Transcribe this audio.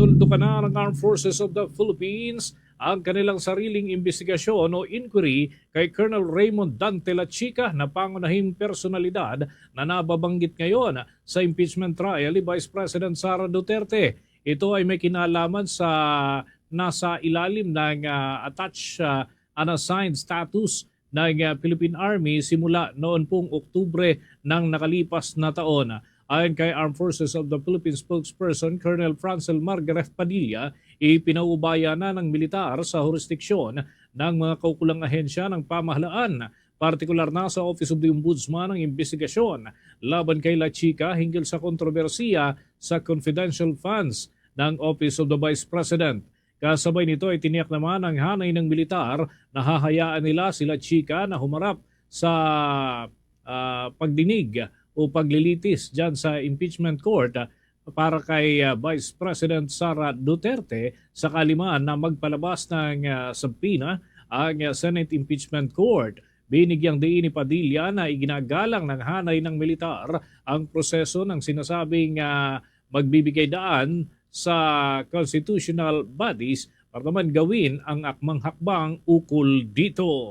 Tinuldukan na ng Armed Forces of the Philippines ang kanilang sariling investigasyon o inquiry kay Colonel Raymond Dante Lachica na pangunahing personalidad na nababanggit ngayon sa impeachment trial ni Vice President Sara Duterte. Ito ay may kinalaman sa nasa ilalim ng attached unassigned status ng Philippine Army simula noon pong Oktubre ng nakalipas na taon. Ayon kay Armed Forces of the Philippines spokesperson Colonel Francel Margaret Padilla, ipinaubaya na ng militar sa jurisdiksyon ng mga kaukulang ahensya ng pamahalaan, partikular na sa Office of the Ombudsman ang investigasyon laban kay Lachica hinggil sa kontrobersiya sa confidential funds ng Office of the Vice President. Kasabay nito ay tiniyak naman ang hanay ng militar na hahayaan nila si Lachica na humarap sa pagdinig o paglilitis dyan sa impeachment court para kay Vice President Sara Duterte sakali man na magpalabas ng subpoena ang Senate Impeachment Court. Binigyang diin ni Padilla na iginagalang ng hanay ng militar ang proseso ng sinasabing magbibigay daan sa constitutional bodies para naman gawin ang akmang hakbang ukol dito.